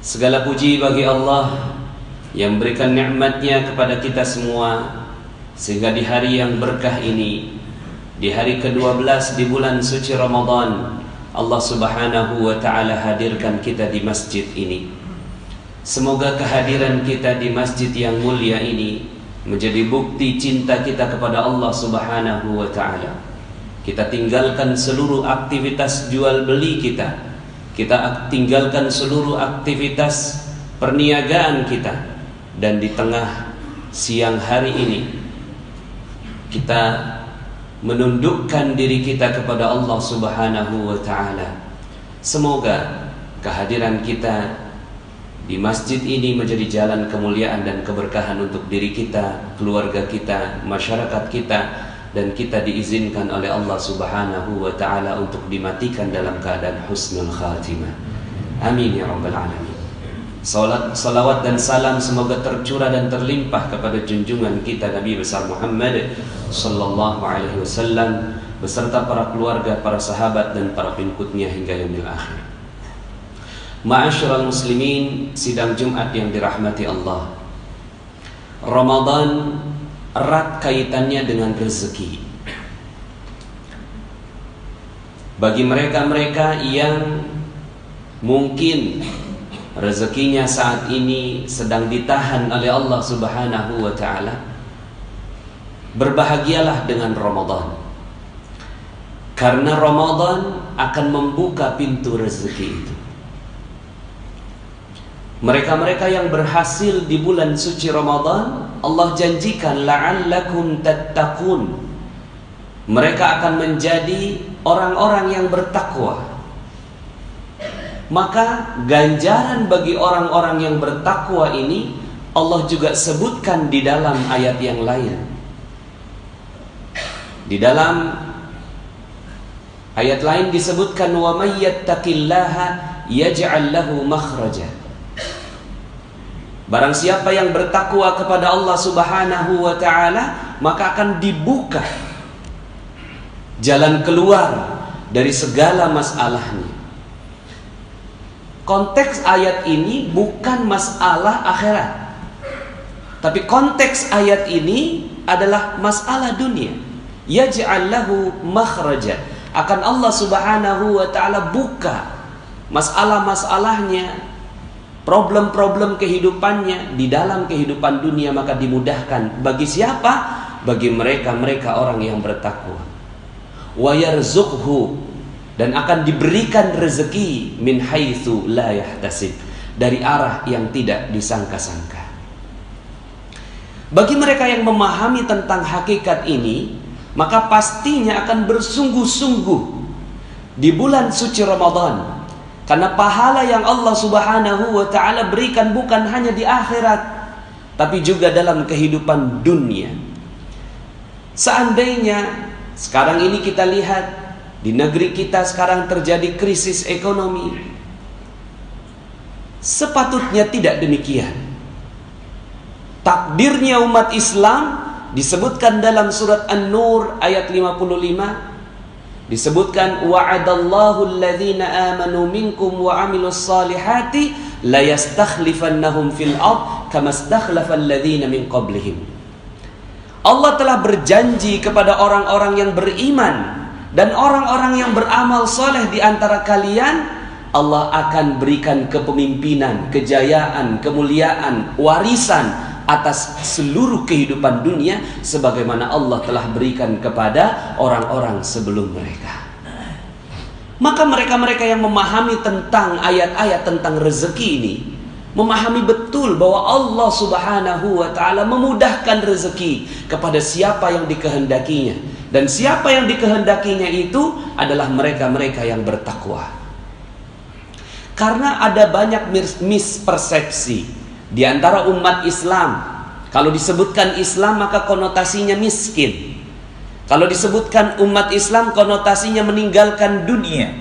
Segala puji bagi Allah yang berikan nikmat-Nya kepada kita semua, sehingga di hari yang berkah ini, di hari ke-12 di bulan suci Ramadan, Allah Subhanahu wa ta'ala hadirkan kita di masjid ini. Semoga kehadiran kita di masjid yang mulia ini menjadi bukti cinta kita kepada Allah Subhanahu wa ta'ala. Kita tinggalkan seluruh aktivitas jual beli kita, kita tinggalkan seluruh aktivitas perniagaan kita, dan di tengah siang hari ini kita menundukkan diri kita kepada Allah Subhanahu wa ta'ala. Semoga kehadiran kita di masjid ini menjadi jalan kemuliaan dan keberkahan untuk diri kita, keluarga kita, masyarakat kita, dan kita diizinkan oleh Allah Subhanahu wa ta'ala untuk dimatikan dalam keadaan husnul khatimah. Amin ya rabbal alamin. Salawat dan salam semoga tercurah dan terlimpah kepada junjungan kita Nabi besar Muhammad sallallahu alaihi wasallam beserta para keluarga, para sahabat, dan para pengikutnya hingga yaumil akhir. Ma'asyiral muslimin, sidang Jumat yang dirahmati Allah. Ramadan erat kaitannya dengan rezeki. Bagi mereka-mereka yang mungkin rezekinya saat ini sedang ditahan oleh Allah Subhanahu wa ta'ala, berbahagialah dengan Ramadan, karena Ramadan akan membuka pintu rezeki itu. Mereka-mereka yang berhasil di bulan suci Ramadan, Allah janjikan la'allakum tattaqun. Mereka akan menjadi orang-orang yang bertakwa. Maka ganjaran bagi orang-orang yang bertakwa ini Allah juga sebutkan di dalam ayat yang lain. Di dalam ayat lain disebutkan wa may yattaqillaha yaj'al lahu makhraja. Barang siapa yang bertakwa kepada Allah Subhanahu wa ta'ala, maka akan dibuka jalan keluar dari segala masalahnya. Konteks ayat ini bukan masalah akhirat, tapi konteks ayat ini adalah masalah dunia. Yaj'al lahu makhraja. Akan Allah Subhanahu wa ta'ala buka masalah-masalahnya, problem-problem kehidupannya di dalam kehidupan dunia, maka dimudahkan. Bagi siapa? Bagi mereka-mereka orang yang bertakwa. Wa yarzuqhu, dan akan diberikan rezeki min haitsu la yahtasib, dari arah yang tidak disangka-sangka. Bagi mereka yang memahami tentang hakikat ini, maka pastinya akan bersungguh-sungguh di bulan suci Ramadan. Karena pahala yang Allah Subhanahu wa ta'ala berikan bukan hanya di akhirat, tapi juga dalam kehidupan dunia. Seandainya sekarang ini kita lihat di negeri kita sekarang terjadi krisis ekonomi, sepatutnya tidak demikian. Takdirnya umat Islam disebutkan dalam surat An-Nur ayat 55. Disebutkan wa'adallahu alladhina amanu minkum wa amilus salihati la yastakhlifannahum fil ard kama stakhlafal ladzina min qablihim. Allah telah berjanji kepada orang-orang yang beriman dan orang-orang yang beramal soleh di antara kalian, Allah akan berikan kepemimpinan, kejayaan, kemuliaan, warisan atas seluruh kehidupan dunia sebagaimana Allah telah berikan kepada orang-orang sebelum mereka. Maka mereka-mereka yang memahami tentang ayat-ayat tentang rezeki ini, memahami betul bahwa Allah Subhanahu wa ta'ala memudahkan rezeki kepada siapa yang dikehendakinya, dan siapa yang dikehendakinya itu adalah mereka-mereka yang bertakwa. Karena ada banyak mispersepsi di antara umat Islam. Kalau disebutkan Islam maka konotasinya miskin. Kalau disebutkan umat Islam konotasinya meninggalkan dunia.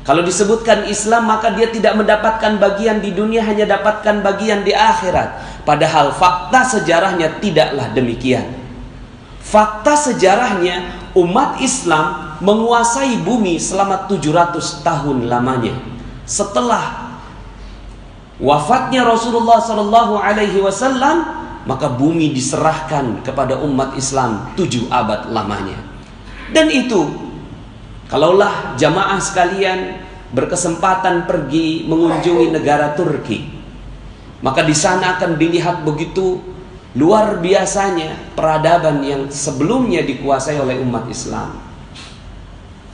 Kalau disebutkan Islam maka dia tidak mendapatkan bagian di dunia, hanya dapatkan bagian di akhirat. Padahal fakta sejarahnya tidaklah demikian. Fakta sejarahnya umat Islam menguasai bumi selama 700 tahun lamanya. Setelah wafatnya Rasulullah sallallahu alaihi wasallam, maka bumi diserahkan kepada umat Islam 7 abad lamanya. Dan itu, kalaulah jamaah sekalian berkesempatan pergi mengunjungi negara Turki, maka di sana akan dilihat begitu luar biasanya peradaban yang sebelumnya dikuasai oleh umat Islam.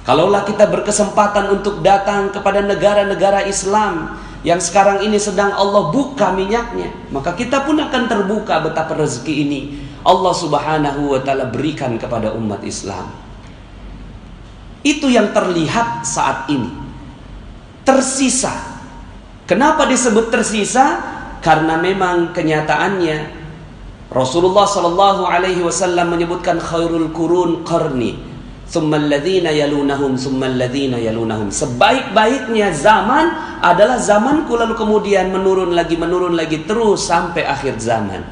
Kalaulah kita berkesempatan untuk datang kepada negara-negara Islam yang sekarang ini sedang Allah buka minyaknya, maka kita pun akan terbuka betapa rezeki ini Allah subhanahu wa ta'ala berikan kepada umat Islam. Itu yang terlihat saat ini. Tersisa. Kenapa disebut tersisa? Karena memang kenyataannya Rasulullah sallallahu alaihi wasallam menyebutkan khairul qurun qarni, tsummal ladzina yalunahum, tsummal ladzina yalunahum. Sebaik-baiknya zaman adalah zamanku, lalu kemudian menurun lagi terus sampai akhir zaman.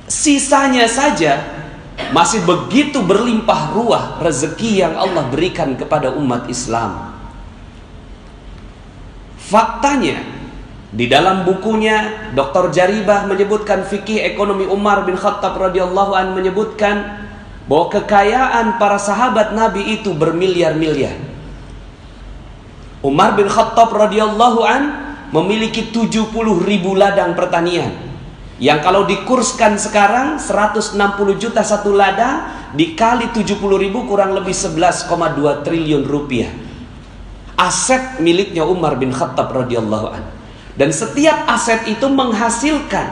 Sisanya saja masih begitu berlimpah ruah rezeki yang Allah berikan kepada umat Islam. Faktanya, di dalam bukunya Dr. Jaribah menyebutkan fikih ekonomi Umar bin Khattab radhiyallahu an menyebutkan bahwa kekayaan para sahabat Nabi itu bermiliar-miliar. Umar bin Khattab radhiyallahu an memiliki 70.000 ladang pertanian, yang kalau dikurskan sekarang 160 juta satu ladang, dikali 70.000 kurang lebih 11,2 triliun rupiah. Aset miliknya Umar bin Khattab radhiyallahu an. Dan setiap aset itu menghasilkan.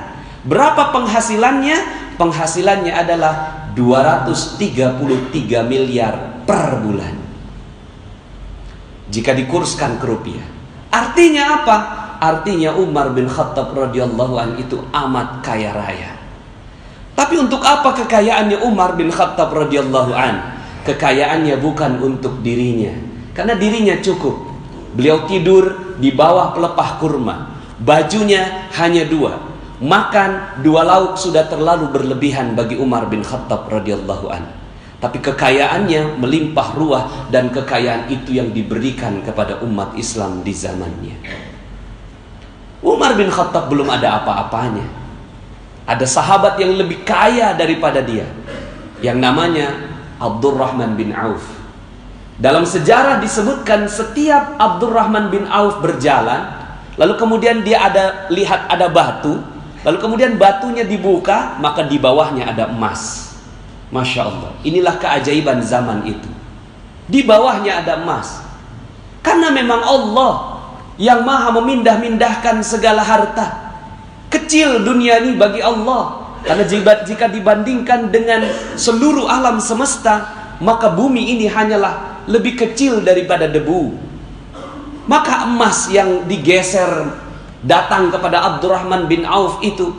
Berapa penghasilannya? Penghasilannya adalah 233 miliar per bulan, jika dikurskan ke rupiah. Artinya apa? Artinya Umar bin Khattab radhiyallahu an itu amat kaya raya. Tapi untuk apa kekayaannya Umar bin Khattab radhiyallahu an? Kekayaannya bukan untuk dirinya, karena dirinya cukup. Beliau tidur di bawah pelepah kurma, bajunya hanya 2, makan 2 lauk sudah terlalu berlebihan bagi Umar bin Khattab radhiyallahu an. Tapi kekayaannya melimpah ruah, dan kekayaan itu yang diberikan kepada umat Islam di zamannya. Umar bin Khattab belum ada apa-apanya. Ada sahabat yang lebih kaya daripada dia, yang namanya Abdurrahman bin Auf. Dalam sejarah disebutkan setiap Abdurrahman bin Auf berjalan, lalu kemudian dia lihat ada batu, lalu kemudian batunya dibuka, maka di bawahnya ada emas. Masya Allah, inilah keajaiban zaman itu. Di bawahnya ada emas. Karena memang Allah yang maha memindah-mindahkan segala harta. Kecil dunia ini bagi Allah, karena jika dibandingkan dengan seluruh alam semesta, maka bumi ini hanyalah lebih kecil daripada debu. Maka emas yang digeser datang kepada Abdurrahman bin Auf itu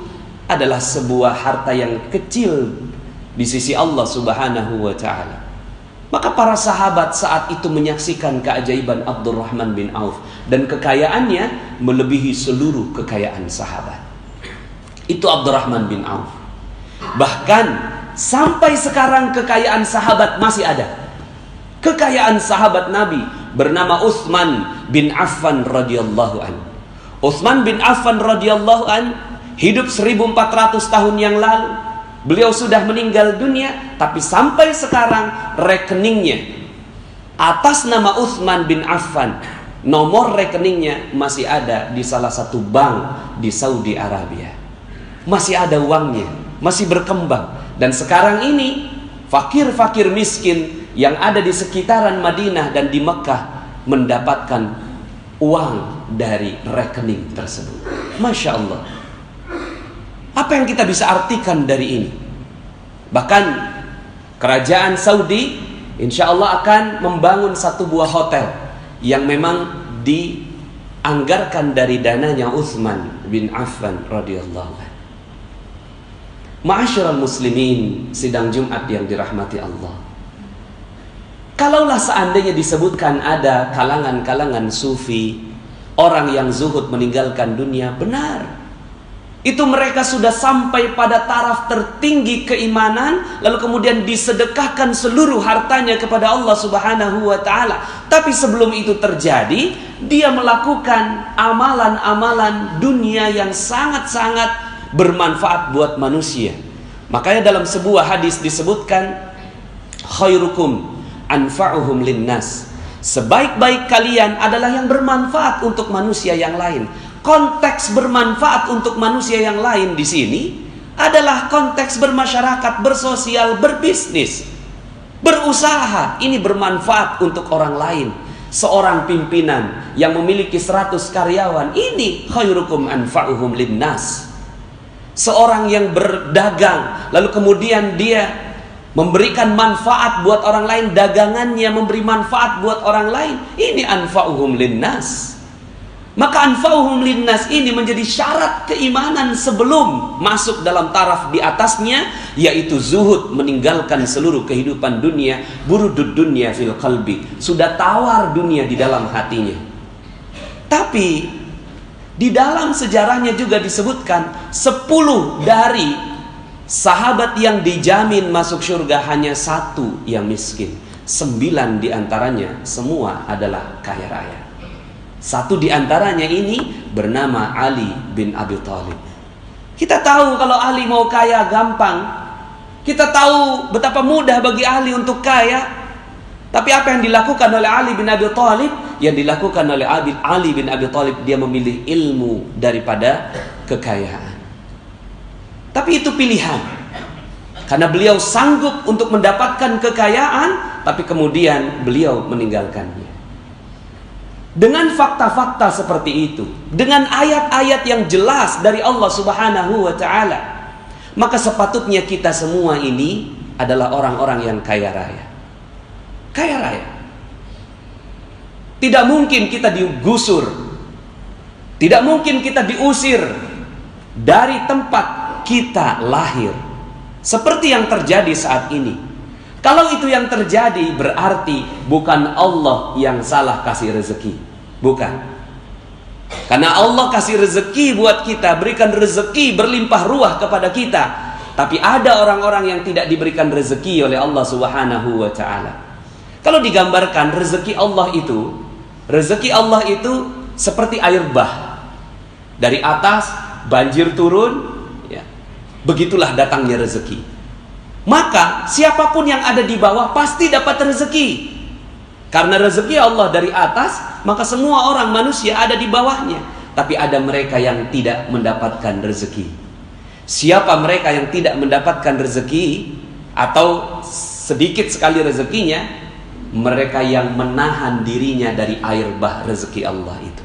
adalah sebuah harta yang kecil di sisi Allah subhanahu wa ta'ala. Maka para sahabat saat itu menyaksikan keajaiban Abdurrahman bin Auf, dan kekayaannya melebihi seluruh kekayaan sahabat. Itu Abdurrahman bin Auf. Bahkan sampai sekarang kekayaan sahabat masih ada. Kekayaan sahabat Nabi bernama Utsman bin Affan radhiyallahu an. Utsman bin Affan radhiyallahu an hidup 1400 tahun yang lalu. Beliau sudah meninggal dunia, tapi sampai sekarang rekeningnya atas nama Utsman bin Affan, nomor rekeningnya masih ada di salah satu bank di Saudi Arabia. Masih ada uangnya, masih berkembang. Dan sekarang ini fakir-fakir miskin yang ada di sekitaran Madinah dan di Mekah mendapatkan uang dari rekening tersebut. Masya Allah. Apa yang kita bisa artikan dari ini? Bahkan kerajaan Saudi insya Allah akan membangun satu buah hotel yang memang dianggarkan dari dananya Utsman bin Affan radhiyallahu anhu. Ma'asyiral muslimin, sidang Jumat yang dirahmati Allah. Kalaulah seandainya disebutkan ada kalangan-kalangan sufi, orang yang zuhud meninggalkan dunia, benar. Itu mereka sudah sampai pada taraf tertinggi keimanan, lalu kemudian disedekahkan seluruh hartanya kepada Allah Subhanahu wa taala. Tapi sebelum itu terjadi, dia melakukan amalan-amalan dunia yang sangat-sangat bermanfaat buat manusia. Makanya dalam sebuah hadis disebutkan, khairukum anfa'uhum linnas. Sebaik-baik kalian adalah yang bermanfaat untuk manusia yang lain. Konteks bermanfaat untuk manusia yang lain di sini adalah konteks bermasyarakat, bersosial, berbisnis, berusaha. Ini bermanfaat untuk orang lain. Seorang pimpinan yang memiliki 100 karyawan, ini khairukum anfa'uhum linnas. Seorang yang berdagang, lalu kemudian dia memberikan manfaat buat orang lain, dagangannya memberi manfaat buat orang lain, ini anfa'uhum linnas. Maka anfa'uhum linnas ini menjadi syarat keimanan sebelum masuk dalam taraf di atasnya, yaitu zuhud, meninggalkan seluruh kehidupan dunia. Burudud dunya fil qalbi, sudah tawar dunia di dalam hatinya. Tapi di dalam sejarahnya juga disebutkan 10 dari sahabat yang dijamin masuk surga, hanya 1 yang miskin. 9 diantaranya semua adalah kaya raya. 1 diantaranya ini bernama Ali bin Abi Thalib. Kita tahu kalau Ali mau kaya gampang. Kita tahu betapa mudah bagi Ali untuk kaya. Tapi apa yang dilakukan oleh Ali bin Abi Thalib? Yang dilakukan oleh Ali bin Abi Thalib, dia memilih ilmu daripada kekayaan. Tapi itu pilihan. Karena beliau sanggup untuk mendapatkan kekayaan, tapi kemudian beliau meninggalkannya. Dengan fakta-fakta seperti itu, dengan ayat-ayat yang jelas dari Allah Subhanahu wa taala, maka sepatutnya kita semua ini adalah orang-orang yang kaya raya. Kaya raya. Tidak mungkin kita digusur. Tidak mungkin kita diusir dari tempat kita lahir. Seperti yang terjadi saat ini. Kalau itu yang terjadi, berarti bukan Allah yang salah kasih rezeki. Bukan. Karena Allah kasih rezeki buat kita, berikan rezeki berlimpah ruah kepada kita. Tapi ada orang-orang yang tidak diberikan rezeki oleh Allah Subhanahu wa taala. Kalau digambarkan rezeki Allah itu seperti air bah. Dari atas banjir turun, ya. Begitulah datangnya rezeki. Maka siapapun yang ada di bawah pasti dapat rezeki. Karena rezeki Allah dari atas, maka semua orang manusia ada di bawahnya. Tapi ada mereka yang tidak mendapatkan rezeki. Siapa mereka yang tidak mendapatkan rezeki atau sedikit sekali rezekinya? Mereka yang menahan dirinya dari air bah rezeki Allah itu.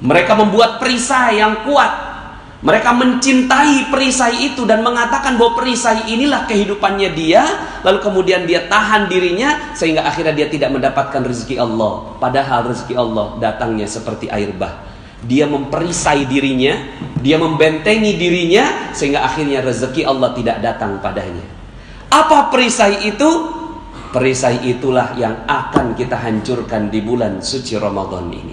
Mereka membuat perisai yang kuat. Mereka mencintai perisai itu dan mengatakan bahwa perisai inilah kehidupannya dia. Lalu kemudian dia tahan dirinya sehingga akhirnya dia tidak mendapatkan rezeki Allah. Padahal rezeki Allah datangnya seperti air bah. Dia memperisai dirinya, dia membentengi dirinya sehingga akhirnya rezeki Allah tidak datang padanya. Apa perisai itu? Perisai itulah yang akan kita hancurkan di bulan suci Ramadan ini.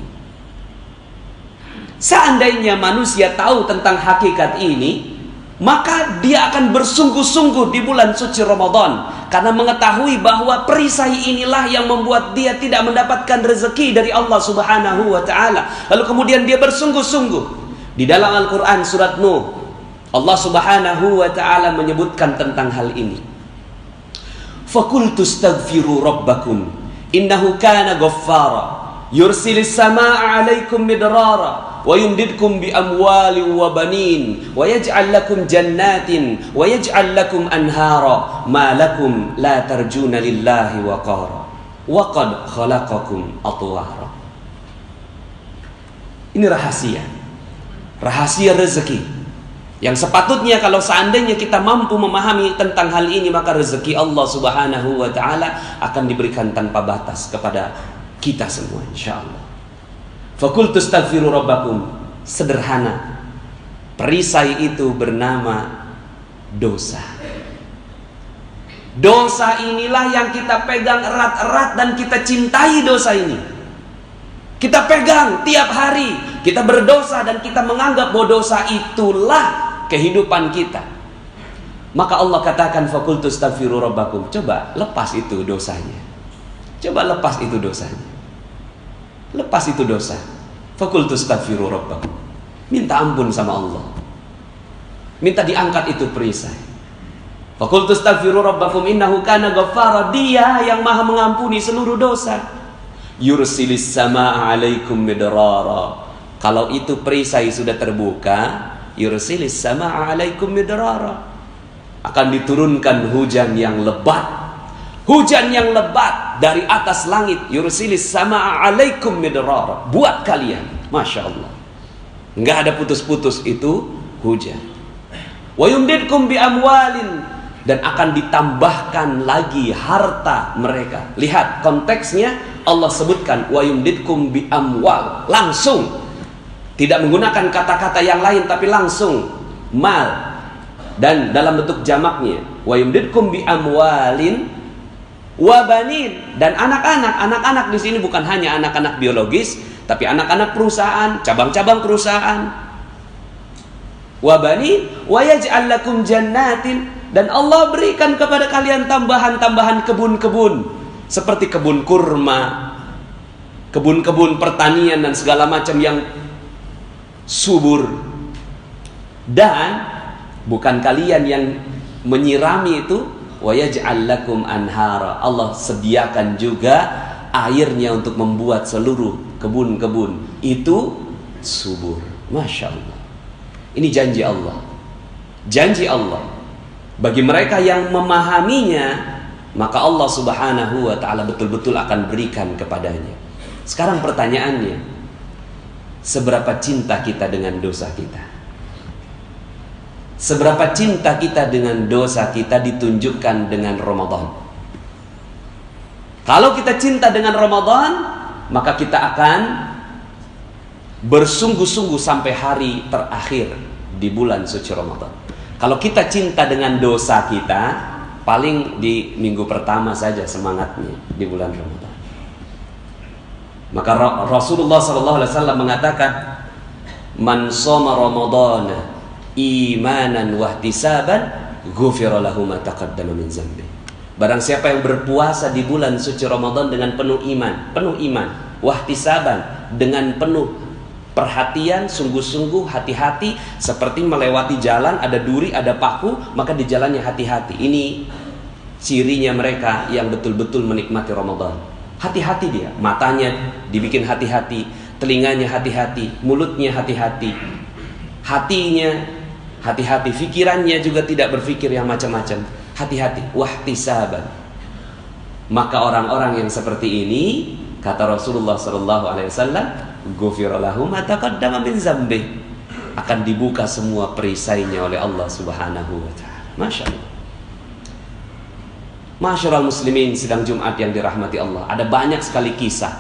Seandainya manusia tahu tentang hakikat ini, maka dia akan bersungguh-sungguh di bulan suci Ramadan, karena mengetahui bahwa perisai inilah yang membuat dia tidak mendapatkan rezeki dari Allah Subhanahu wa taala. Lalu kemudian dia bersungguh-sungguh. Di dalam Al-Qur'an surat Nuh, Allah Subhanahu wa taala menyebutkan tentang hal ini. Faqultu astaghfiru rabbakum innahu kana ghaffara yursilis samaa'a 'alaikum midrara wa yumdidkum bi amwalin wa banin wa yaj'al lakum jannatin wa yaj'al lakum anhara ma lakum la tarjuna lillahi waqara wa qad khalaqakum atwara. Ini rahasia rezeki yang sepatutnya kalau seandainya kita mampu memahami tentang hal ini, maka rezeki Allah Subhanahu wa taala akan diberikan tanpa batas kepada kita semua insyaallah. Faqultu astaghfiru rabbakum. Sederhana. Perisai itu bernama dosa. Dosa inilah yang kita pegang erat-erat dan kita cintai dosa ini. Kita pegang tiap hari. Kita berdosa dan kita menganggap bahwa dosa itulah kehidupan kita. Maka Allah katakan, faqultu astaghfiru rabbakum. Coba lepas itu dosanya. Coba lepas itu dosanya. Lepas itu dosa. Faqultu astaghfiru rabbakum. Minta ampun sama Allah. Minta diangkat itu perisai. Faqultu astaghfiru rabbakum innahu kana ghaffara. Dia yang maha mengampuni seluruh dosa. Yursilis samaa 'alaikum midrara. Kalau itu perisai sudah terbuka, yursilis samaa 'alaikum midrara. Akan diturunkan hujan yang lebat. Hujan yang lebat dari atas langit. Yursilis samaa 'alaikum midrara. Buat kalian. Masya Allah. Nggak ada putus-putus itu hujan. Wa yumdidkum bi amwalin. Dan akan ditambahkan lagi harta mereka. Lihat konteksnya, Allah sebutkan wa yumdidkum bi amwal. Langsung. Tidak menggunakan kata-kata yang lain, tapi langsung mal. Dan dalam bentuk jamaknya, wa yumdidkum bi amwalin wa banin. Dan anak-anak di sini bukan hanya anak-anak biologis, tapi anak-anak perusahaan, cabang-cabang perusahaan. Wa banin wa yaj'al lakum jannatin. Dan Allah berikan kepada kalian tambahan-tambahan kebun-kebun, seperti kebun kurma, kebun-kebun pertanian dan segala macam yang subur. Dan bukan kalian yang menyirami itu, wa yaj'al lakum anhara. Allah sediakan juga airnya untuk membuat seluruh kebun-kebun itu subur. Masya Allah. Ini janji Allah. Janji Allah. Bagi mereka yang memahaminya, maka Allah subhanahu wa ta'ala betul-betul akan berikan kepadanya. Sekarang pertanyaannya, seberapa cinta kita dengan dosa kita? Seberapa cinta kita dengan dosa kita ditunjukkan dengan Ramadan. Kalau kita cinta dengan Ramadan, maka kita akan bersungguh-sungguh sampai hari terakhir di bulan suci Ramadan. Kalau kita cinta dengan dosa kita, paling di minggu pertama saja semangatnya di bulan Ramadan. Maka Rasulullah SAW mengatakan, man shoma Ramadana imanan wahtisaban ghufira lahu ma taqaddama min dzambi. Barang siapa yang berpuasa di bulan suci Ramadan dengan penuh iman, wahtisaban, dengan penuh perhatian, sungguh-sungguh, hati-hati, seperti melewati jalan, ada duri, ada paku, maka di jalannya hati-hati. Ini cirinya mereka yang betul-betul menikmati Ramadan. Hati-hati dia, matanya dibikin hati-hati, telinganya hati-hati, mulutnya hati-hati, hatinya hati-hati, pikirannya juga tidak berpikir yang macam-macam. Hati-hati, wahtisaban. Maka orang-orang yang seperti ini, kata Rasulullah SAW, ghufira lahu ma taqaddama min dzambi. Akan dibuka semua perisainya oleh Allah Subhanahu wa taala. Masya Allah. Masyarul muslimin sidang Jumat yang dirahmati Allah, ada banyak sekali kisah.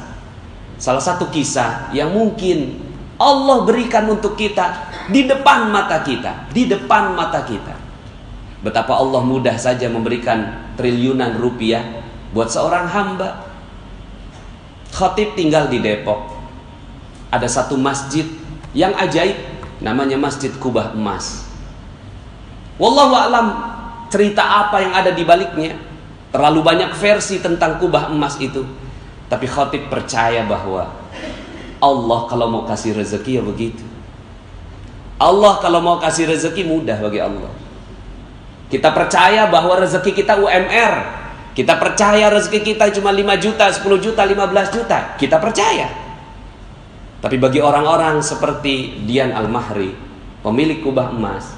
Salah satu kisah yang mungkin Allah berikan untuk kita di depan mata kita, di depan mata kita. Betapa Allah mudah saja memberikan triliunan rupiah buat seorang hamba. Khatib tinggal di Depok. Ada satu masjid yang ajaib, namanya Masjid Kubah Emas. Wallahu a'lam cerita apa yang ada di baliknya. Terlalu banyak versi tentang kubah emas itu. Tapi khatib percaya bahwa Allah kalau mau kasih rezeki ya begitu. Allah kalau mau kasih rezeki mudah bagi Allah. Kita percaya bahwa rezeki kita UMR. Kita percaya rezeki kita cuma 5 juta, 10 juta, 15 juta. Kita percaya. Tapi bagi orang-orang seperti Dian Al-Mahri, pemilik kubah emas,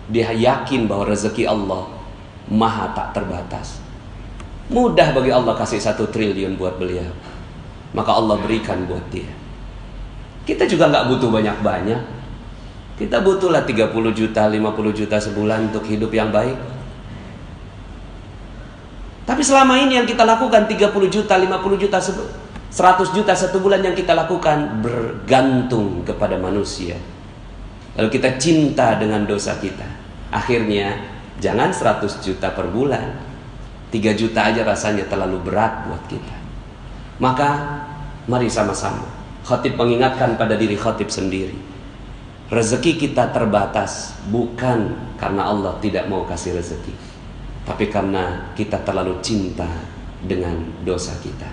dia yakin bahwa rezeki Allah maha tak terbatas. Mudah bagi Allah kasih 1 triliun buat beliau. Maka Allah berikan buat dia. Kita juga nggak butuh banyak-banyak. Kita butuhlah 30 juta, 50 juta sebulan untuk hidup yang baik. Tapi selama ini yang kita lakukan 30 juta, 50 juta, 100 juta satu bulan yang kita lakukan bergantung kepada manusia. Lalu kita cinta dengan dosa kita. Akhirnya jangan 100 juta per bulan, 3 juta aja rasanya terlalu berat buat kita. Maka mari sama-sama Khatib mengingatkan pada diri khatib sendiri, rezeki kita terbatas bukan karena Allah tidak mau kasih rezeki, tapi karena kita terlalu cinta dengan dosa kita.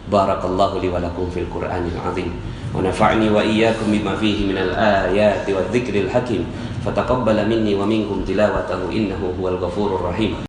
Barakallahu li wa lakum fil Qur'anil azim wa nafa'ni wa iyyakum bima fihi minal ayati wadh-dhikril hakim. Fataqabbala minni wa minkum tilawatahu innahu huwal ghafurur rahim.